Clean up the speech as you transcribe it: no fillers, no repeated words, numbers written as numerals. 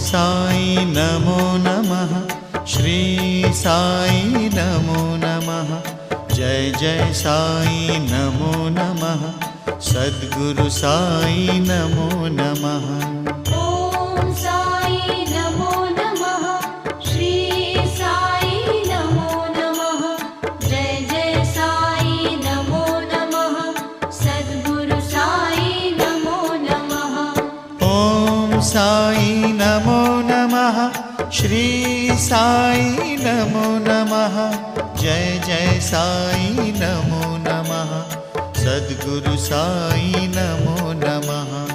साई नमो नमः। श्री साई नमो नमः। जय जय साई नमो नमः। सद्गुरु साई नमो नमः। ओम साई नमो नमः। श्री साई नमो नमः। जय जय साई नमो नमः। सद्गुरु साई नमो नमः। ओम साई नमो नमः। श्री साई नमो नमः। जय जय साई नमो नमः। सद्गुरु साई नमो नमः।